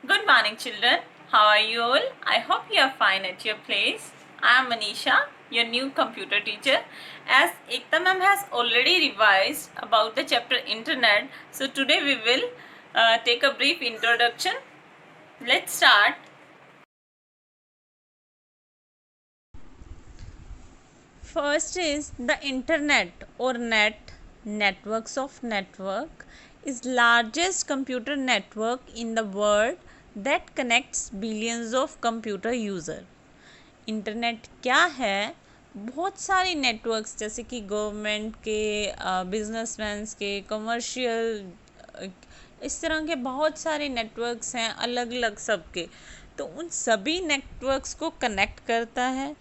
Good morning, children. How are you all? I hope you are fine at your place. I am Manisha, your new computer teacher. As Ekta ma'am has already revised about the chapter Internet, so today we will take a brief introduction. Let's start. First is the internet or networks of network is largest computer network in the world that connects billions of computer user. Internet क्या है? बहुत सारे networks जैसे कि government के, businessman's के, commercial, इस तरह के बहुत सारे नेटवर्क्स हैं अलग अलग सबके। तो उन सभी नेटवर्क्स को कनेक्ट करता है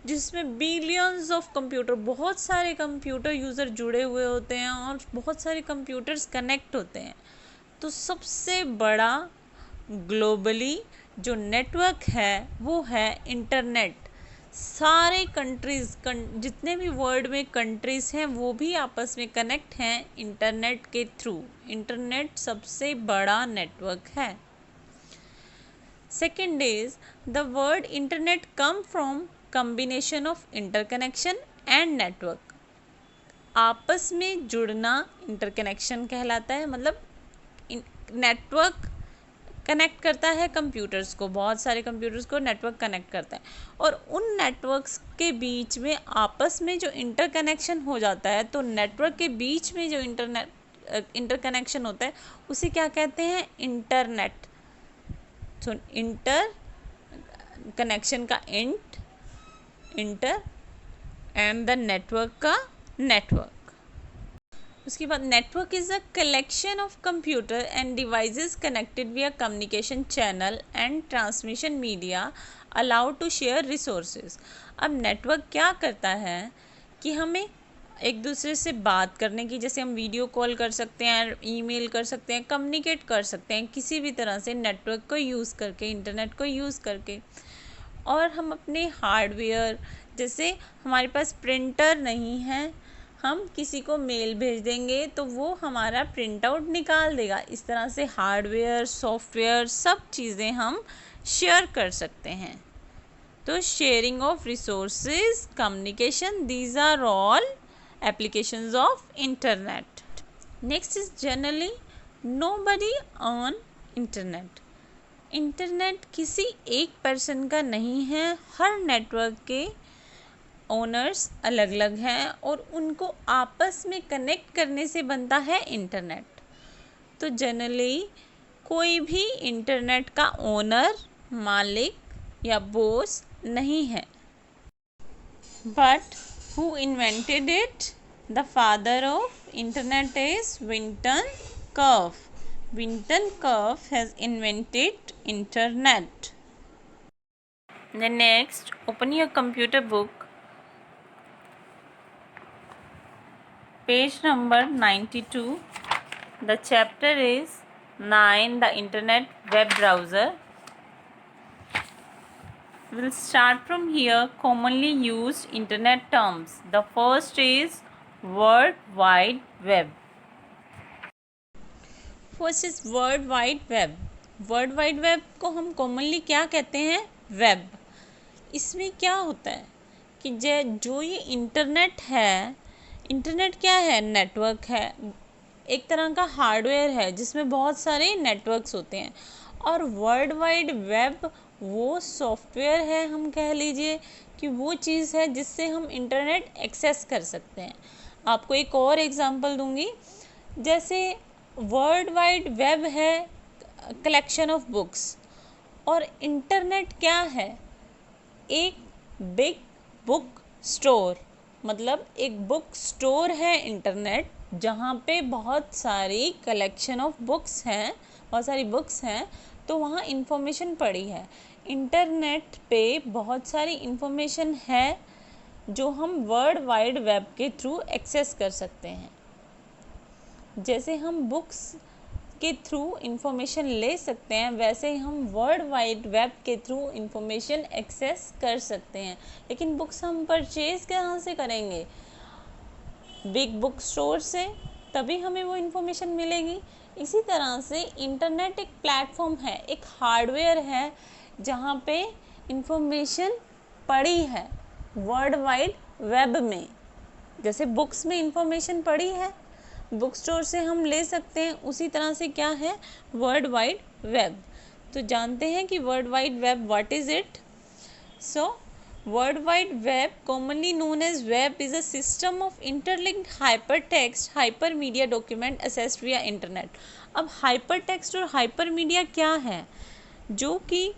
जिसमें बिलियंस ऑफ कंप्यूटर, बहुत सारे कंप्यूटर यूज़र जुड़े हुए होते हैं और बहुत सारे कंप्यूटर्स कनेक्ट होते हैं। तो सबसे बड़ा ग्लोबली जो नेटवर्क है वो है इंटरनेट। सारे कंट्रीज़, जितने भी वर्ल्ड में कंट्रीज़ हैं वो भी आपस में कनेक्ट हैं इंटरनेट के थ्रू। इंटरनेट सबसे बड़ा नेटवर्क है। Second is the word internet come from combination of interconnection and network. आपस में जुड़ना इंटरकनेक्शन कहलाता है। मतलब नेटवर्क कनेक्ट करता है कंप्यूटर्स को, बहुत सारे कंप्यूटर्स को नेटवर्क कनेक्ट करता है और उन नेटवर्क्स के बीच में आपस में जो इंटरकनेक्शन हो जाता है, तो नेटवर्क के बीच में जो इंटरकनेक्शन होता है उसे क्या कहते हैं? इंटरनेट। तो इंटर कनेक्शन का इंटर एंड द नेटवर्क का नेटवर्क। उसके बाद network is a collection of computer and devices connected via communication channel and transmission media allowed to share resources. अब नेटवर्क क्या करता है कि हमें एक दूसरे से बात करने की, जैसे हम वीडियो कॉल कर सकते हैं, ईमेल कर सकते हैं, कम्युनिकेट कर सकते हैं किसी भी तरह से नेटवर्क को यूज़ करके, इंटरनेट को यूज़ करके। और हम अपने हार्डवेयर, जैसे हमारे पास प्रिंटर नहीं है, हम किसी को मेल भेज देंगे तो वो हमारा प्रिंट आउट निकाल देगा। इस तरह से हार्डवेयर, सॉफ्टवेयर, सब चीज़ें हम शेयर कर सकते हैं। तो sharing of resources, communication, these are all applications of internet. Next is generally nobody on internet. Internet किसी एक पर्सन का नहीं है, हर नेटवर्क के ओनर्स अलग अलग हैं और उनको आपस में कनेक्ट करने से बनता है इंटरनेट। तो जनरली कोई भी इंटरनेट का ओनर, मालिक या बॉस नहीं है। But who invented it? The father of internet is Vinton Cuffe. Winton Cerf has invented internet. Then next, open your computer book, page number 92. The chapter is 9, the internet web browser. We'll start from here. Commonly used internet terms. The first is World Wide Web. First is world wide web. World wide web को हम commonly क्या कहते हैं? Web. इसमें क्या होता है कि जो ये इंटरनेट है, इंटरनेट क्या है? नेटवर्क है, एक तरह का हार्डवेयर है जिसमें बहुत सारे नेटवर्क्स होते हैं। और वर्ल्ड वाइड वेब वो सॉफ्टवेयर है, हम कह लीजिए कि वो चीज़ है जिससे हम इंटरनेट एक्सेस कर सकते हैं। आपको एक और एग्जांपल दूंगी। जैसे वर्ल्ड वाइड वेब है कलेक्शन ऑफ बुक्स, और इंटरनेट क्या है? एक बिग बुक स्टोर। मतलब एक बुक स्टोर है इंटरनेट, जहाँ पे बहुत सारी कलेक्शन ऑफ बुक्स हैं, बहुत सारी बुक्स हैं, तो वहाँ इंफॉर्मेशन पड़ी है। इंटरनेट पे बहुत सारी इंफॉर्मेशन है जो हम वर्ल्ड वाइड वेब के थ्रू एक्सेस कर सकते हैं। जैसे हम बुक्स के थ्रू इंफॉर्मेशन ले सकते हैं, वैसे ही हम वर्ल्ड वाइड वेब के थ्रू इंफॉर्मेशन एक्सेस कर सकते हैं। लेकिन बुक्स हम परचेज़ कहाँ से करेंगे? बिग बुक स्टोर से, तभी हमें वो इंफॉर्मेशन मिलेगी। इसी तरह से इंटरनेट एक प्लेटफॉर्म है, एक हार्डवेयर है जहाँ पे इंफॉर्मेशन पड़ी है वर्ल्ड वाइड वेब में। जैसे बुक्स में इंफॉर्मेशन पड़ी है, बुक स्टोर से हम ले सकते हैं, उसी तरह से क्या है वर्ल्ड वाइड वेब। तो जानते हैं कि world wide web what is it. So World Wide Web, commonly known as web, is a system of interlinked hypertext, hypermedia document accessed via internet। अब hypertext और hypermedia क्या है? जो कि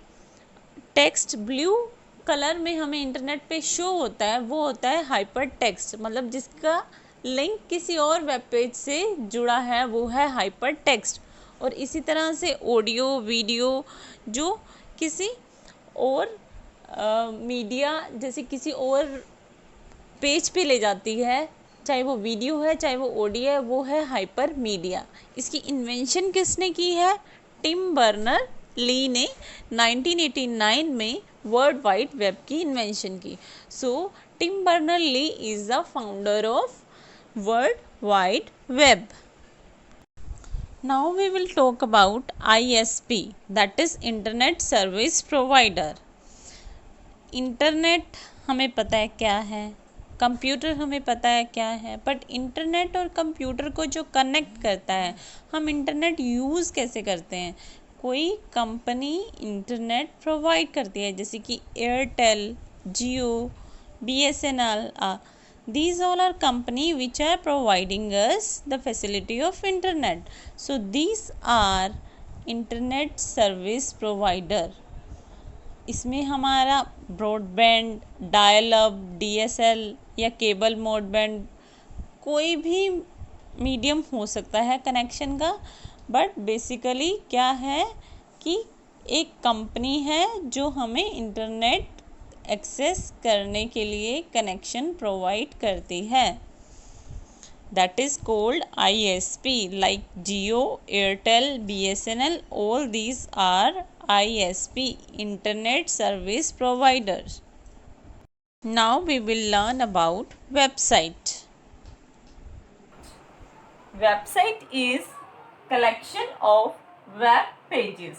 टेक्स्ट ब्लू कलर में हमें इंटरनेट पे show होता है, वो होता है हाइपर टेक्स्ट, मतलब जिसका लिंक किसी और वेब पेज से जुड़ा है, वो है हाइपर टेक्स्ट। और इसी तरह से ऑडियो वीडियो जो किसी और मीडिया जैसे किसी और पेज पे ले जाती है, चाहे वो वीडियो है चाहे वो ऑडियो है, वो है हाइपर मीडिया। इसकी इन्वेंशन किसने की है? टिम बर्नर ली ने 1989 में वर्ल्ड वाइड वेब की इन्वेंशन की। So Tim Berners Lee is the founder of world wide web. Now we will talk about ISP, that is Internet Service Provider। Internet हमें पता है क्या है, कंप्यूटर हमें पता है क्या है, बट इंटरनेट और कंप्यूटर को जो कनेक्ट करता है, हम इंटरनेट यूज़ कैसे करते हैं। कोई कंपनी इंटरनेट प्रोवाइड करती है, जैसे कि Airtel, Jio, BSNL, these all are company which are providing us the facility of internet, so these are internet service provider। इसमें हमारा ब्रॉडबैंड, डायल अप, DSL या केबल मॉडबैंड कोई भी मीडियम हो सकता है कनेक्शन का, बट बेसिकली क्या है कि एक कंपनी है जो हमें इंटरनेट एक्सेस करने के लिए कनेक्शन प्रोवाइड करती है। That is called ISP, like Jio, Airtel, BSNL, all these are ISP, Internet Service Providers। Now we will learn about website। Website is collection of web pages।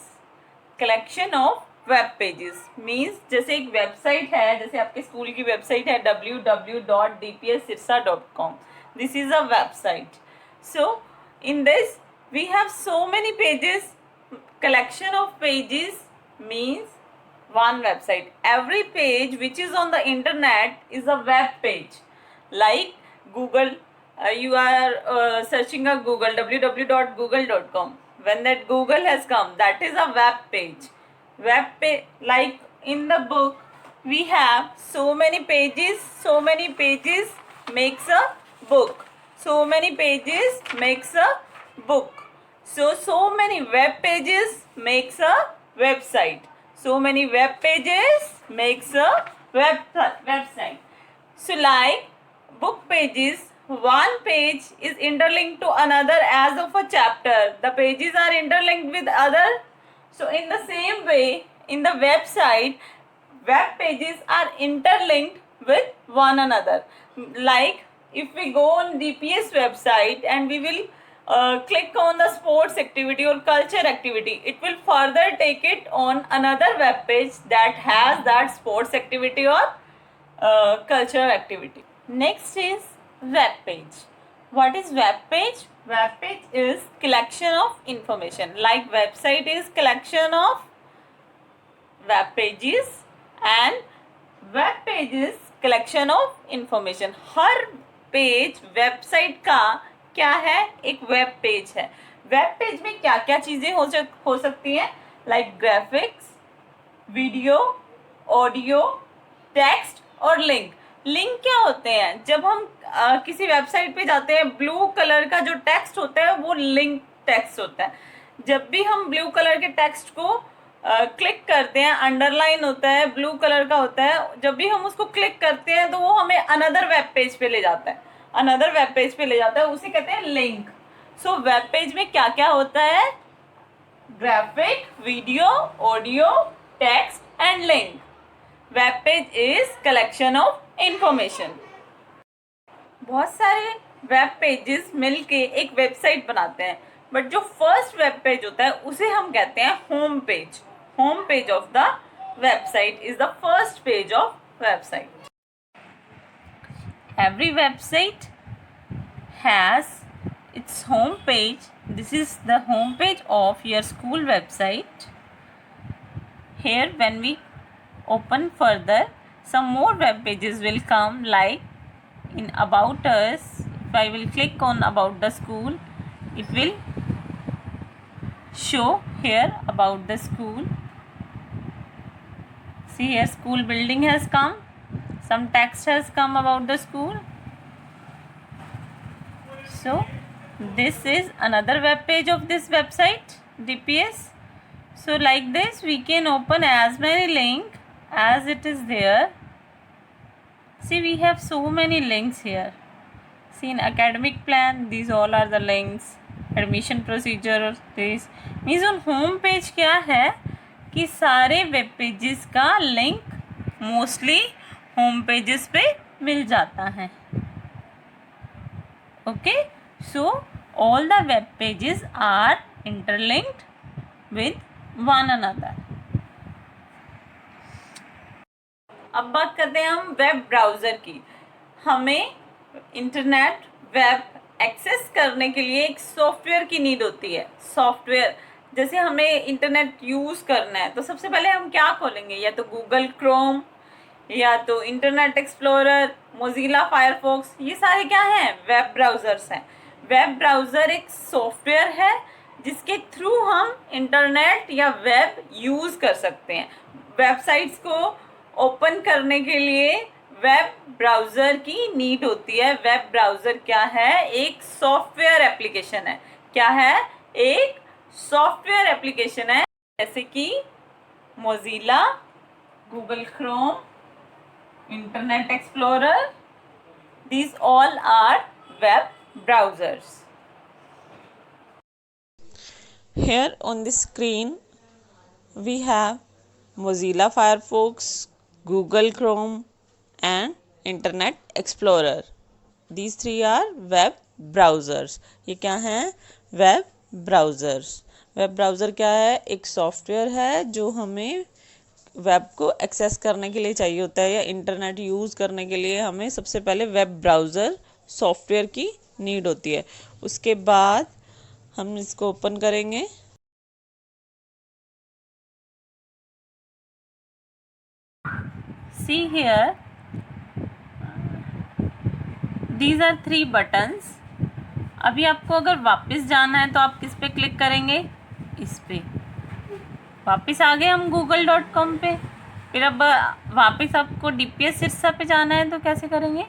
collection of web pages means जैसे एक website है, जैसे आपके school की website है www.dpssirsa.com, this is a website। so in this we have so many pages। collection of pages means one website। every page which is on the internet is a web page, like Google। you are searching a Google www.google.com, when that Google has come, that is a web page। like in the book we have so many pages, so many pages makes a book, so many pages makes a book, so many web pages makes a website, so many web pages makes a website। so like book pages, one page is interlinked to another as of a chapter, the pages are interlinked with other। so in the same way in the website, web pages are interlinked with one another। like if we go on DPS website and we will click on the sports activity or culture activity, it will further take it on another web page that has that sports activity or culture activity। next is web page। what is web page? web page is collection of information, like website is collection of web pages and web pages collection of information। Her page website का क्या है? एक web page है। Web page में क्या क्या चीजें हो सकती हैं? Like graphics, video, audio, text और लिंक। लिंक क्या होते हैं? जब हम किसी वेबसाइट पे जाते हैं, ब्लू कलर का जो टेक्स्ट होता है वो लिंक टेक्स्ट होता है। जब भी हम ब्लू कलर के टेक्स्ट को क्लिक करते हैं, अंडरलाइन होता है, ब्लू कलर का होता है, जब भी हम उसको क्लिक करते हैं तो वो हमें अनदर वेब पेज पे ले जाता है, अनदर वेब पेज पे ले जाता है, उसे कहते हैं लिंक। सो वेब पेज में क्या क्या होता है? Graphic, video, audio, text and link. Web page is collection of information. बहुत सारे वेब पेजेस मिलके एक वेबसाइट बनाते हैं। बट जो फर्स्ट वेब पेज होता है उसे हम कहते हैं home page. Home page of the website is the first page of website. Every website has its home page. This is the home page of your school website. Here when we open further, some more web pages will come, like in about us. If I will click on about the school, it will show here about the school. See here, school building has come, some text has come about the school. So this is another web page of this website DPS. So like this we can open as many links as it is there. See, we have so many links here. See, in academic plan, these all are the links. Admission procedure, this means on home page क्या है कि सारे web pages का link mostly home pages पे मिल जाता है. Okay, so all the web pages are interlinked with one another. अब बात करते हैं हम वेब ब्राउज़र की. हमें इंटरनेट वेब एक्सेस करने के लिए एक सॉफ्टवेयर की नीड होती है. सॉफ्टवेयर जैसे हमें इंटरनेट यूज़ करना है तो सबसे पहले हम क्या खोलेंगे, या तो गूगल क्रोम, या तो इंटरनेट एक्सप्लोरर, मोज़िला फायरफॉक्स. ये सारे क्या हैं, वेब ब्राउज़र्स हैं. वेब ब्राउज़र एक सॉफ्टवेयर है जिसके थ्रू हम इंटरनेट या वेब यूज़ कर सकते हैं. वेबसाइट्स को ओपन करने के लिए वेब ब्राउज़र की नीड होती है. वेब ब्राउज़र क्या है, एक सॉफ्टवेयर एप्लीकेशन है. क्या है, एक सॉफ्टवेयर एप्लीकेशन है, जैसे कि Mozilla, Google Chrome, internet explorer. These all are web browsers. Here on the screen we have Mozilla Firefox, Google Chrome and Internet Explorer. These three are web browsers. ये क्या हैं, web browsers. वेब ब्राउज़र क्या है, एक software है जो हमें web को एक्सेस करने के लिए चाहिए होता है, या इंटरनेट यूज़ करने के लिए हमें सबसे पहले वेब ब्राउज़र सॉफ्टवेयर की नीड होती है. उसके बाद हम इसको ओपन करेंगे. See here, these are 3 buttons. अभी आपको अगर वापस जाना है तो आप किस पे क्लिक करेंगे, इस पे. वापस आ गए हम google.com पे. फिर अब वापस आपको DPS सिरसा पे जाना है तो कैसे करेंगे,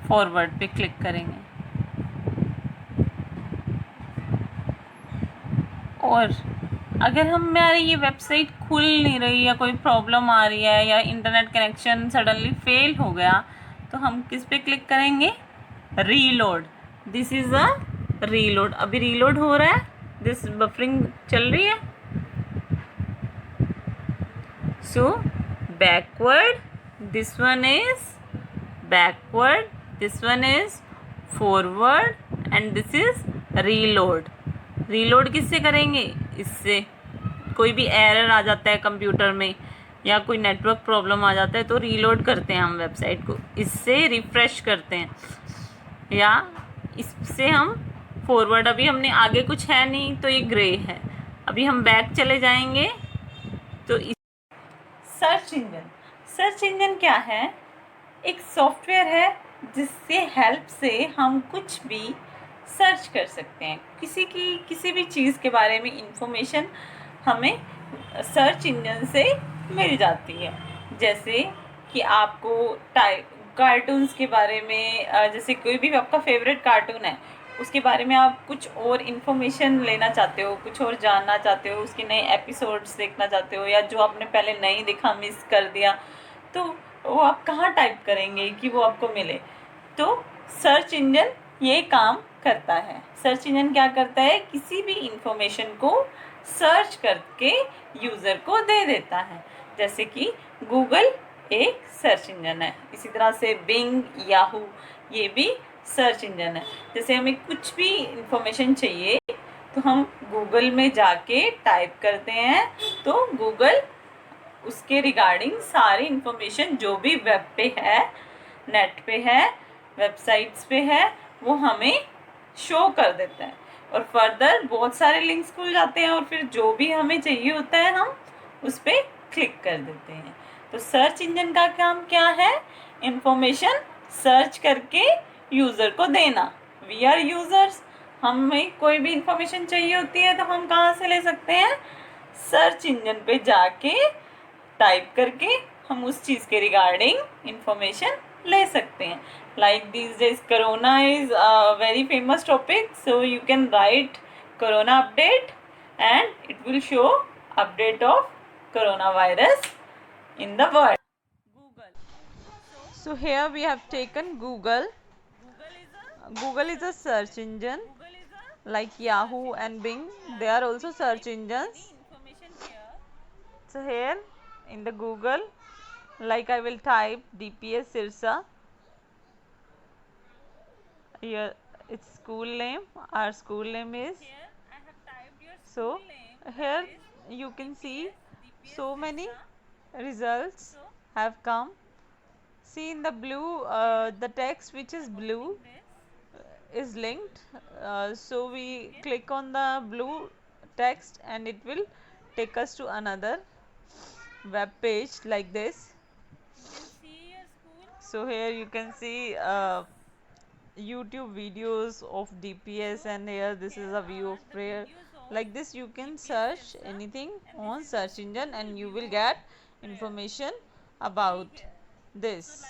फॉरवर्ड पे क्लिक करेंगे. और अगर हमारी ये वेबसाइट खुल नहीं रही, या कोई प्रॉब्लम आ रही है, या इंटरनेट कनेक्शन सडनली फेल हो गया, तो हम किस पे क्लिक करेंगे, reload. This is a reload. अभी रीलोड हो रहा है, दिस बफरिंग चल रही है. So backward, this one is backward, this one is forward and this is reload. Reload किससे करेंगे, इससे. कोई भी एरर आ जाता है कंप्यूटर में या कोई नेटवर्क प्रॉब्लम आ जाता है तो रीलोड करते हैं हम वेबसाइट को, इससे रिफ्रेश करते हैं, या इससे हम फॉरवर्ड. अभी हमने आगे कुछ है नहीं तो ये ग्रे है. अभी हम बैक चले जाएंगे तो सर्च इंजन. सर्च इंजन क्या है, एक सॉफ्टवेयर है जिससे हेल्प से हम कुछ भी सर्च कर सकते हैं. किसी भी चीज़ के बारे में इंफॉर्मेशन हमें सर्च इंजन से मिल जाती है. जैसे कि आपको कार्टून्स के बारे में, जैसे कोई भी आपका फेवरेट कार्टून है उसके बारे में आप कुछ और इन्फॉर्मेशन लेना चाहते हो, कुछ और जानना चाहते हो, उसके नए एपिसोड्स देखना चाहते हो, या जो आपने पहले नहीं देखा, मिस कर दिया, तो वो आप कहाँ टाइप करेंगे कि वो आपको मिले. तो सर्च इंजन ये काम करता है. सर्च इंजन क्या करता है, किसी भी इंफॉर्मेशन को सर्च करके यूज़र को दे देता है. जैसे कि गूगल एक सर्च इंजन है, इसी तरह से बिंग, याहू, ये भी सर्च इंजन है। जैसे हमें कुछ भी इंफॉर्मेशन चाहिए तो हम गूगल में जाके टाइप करते हैं, तो गूगल उसके रिगार्डिंग सारी इंफॉर्मेशन जो भी वेब पे है, नेट पे है, वेबसाइट्स पे है, वो हमें शो कर देता है। और फर्दर बहुत सारे लिंक्स खुल जाते हैं और फिर जो भी हमें चाहिए होता है हम उस पर क्लिक कर देते हैं। तो सर्च इंजन का काम क्या है? इंफॉर्मेशन सर्च करके यूज़र को देना। वी आर यूज़र्स, हमें कोई भी इंफॉर्मेशन चाहिए होती है तो हम कहाँ से ले सकते हैं? सर्च इंजन पे जाके टाइप करके हम उस चीज़ के रिगार्डिंग इंफॉर्मेशन ले सकते हैं। Like these days corona is a very famous topic, so you can write corona update and it will show update of coronavirus in the world. Google. So here we have taken Google. Google is a search engine like Yahoo and Bing. They are also search engines. Information here. So here in the Google, like I will type DPS Sirsa. Here its school name. Our school name is. Here I have typed your So school name. here That is you can see DPS so many Sirsa. results So have come. See in the blue, the text which is blue this. is linked. So we click on the blue text and it will take us to another web page like this. You can see your school. So here you can see YouTube videos of DPS, and here this is a view of prayer. Like this you can search anything on search engine and you will get information about this.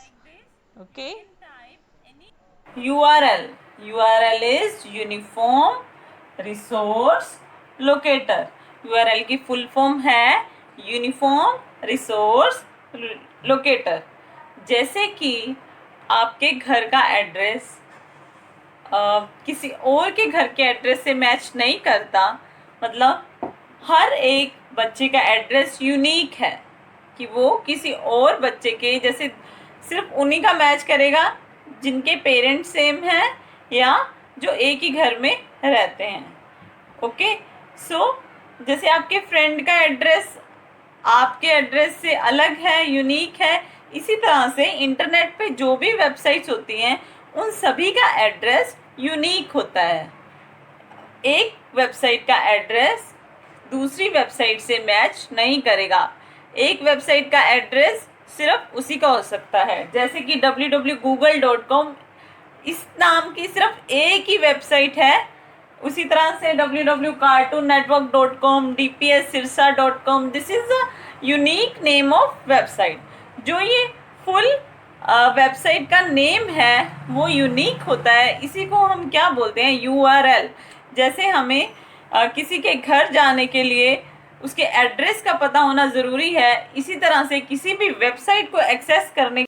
Okay. URL. URL is Uniform Resource Locator. URL की full form है uniform resource locator. जैसे कि आपके घर का address किसी और के घर के एड्रेस से मैच नहीं करता, मतलब हर एक बच्चे का एड्रेस यूनिक है कि वो किसी और बच्चे के जैसे सिर्फ उन्हीं का मैच करेगा जिनके पेरेंट्स सेम हैं या जो एक ही घर में रहते हैं। ओके, सो जैसे आपके फ्रेंड का एड्रेस आपके एड्रेस से अलग है, यूनिक है, इसी तरह से इंटरनेट पे जो भी वेबसाइट्स होती हैं उन सभी का एड्रेस यूनिक होता है। एक वेबसाइट का एड्रेस दूसरी वेबसाइट से मैच नहीं करेगा। एक वेबसाइट का एड्रेस सिर्फ उसी का हो सकता है, जैसे कि www.google.com इस नाम की सिर्फ एक ही वेबसाइट है। उसी तरह से www.cartoonnetwork.com, dpssirsa.com, this is a unique name of website. जो ये फुल वेबसाइट का नेम है वो यूनिक होता है, इसी को हम क्या बोलते हैं? URL। जैसे हमें किसी के घर जाने के लिए उसके एड्रेस का पता होना ज़रूरी है, इसी तरह से किसी भी वेबसाइट को एक्सेस करने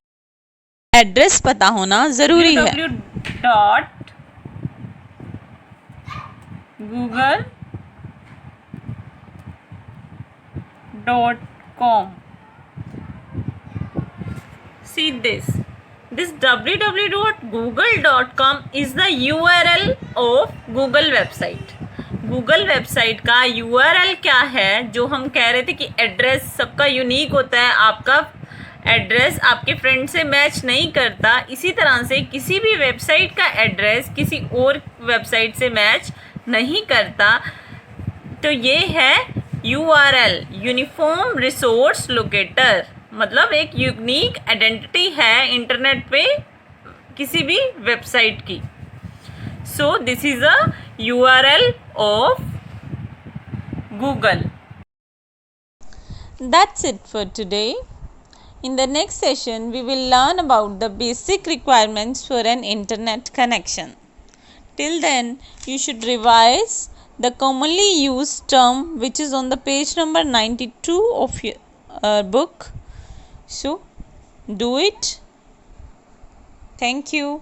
एड्रेस पता होना ज़रूरी है। www.google.com. See this www.google.com is the URL of Google website. Google website का URL क्या है? जो हम कह रहे थे कि एड्रेस सबका यूनिक होता है, आपका एड्रेस आपके फ्रेंड से मैच नहीं करता, इसी तरह से किसी भी वेबसाइट का एड्रेस किसी और वेबसाइट से मैच नहीं करता। तो ये है URL, यूनिफॉर्म रिसोर्स लोकेटर, मतलब एक यूनिक आइडेंटिटी है इंटरनेट पे किसी भी वेबसाइट की। So this is a URL of Google. That's it for today. In the next session, we will learn about the basic requirements for an internet connection. Till then, you should revise the commonly used term which is on the page number 92 of your book. So, do it. Thank you.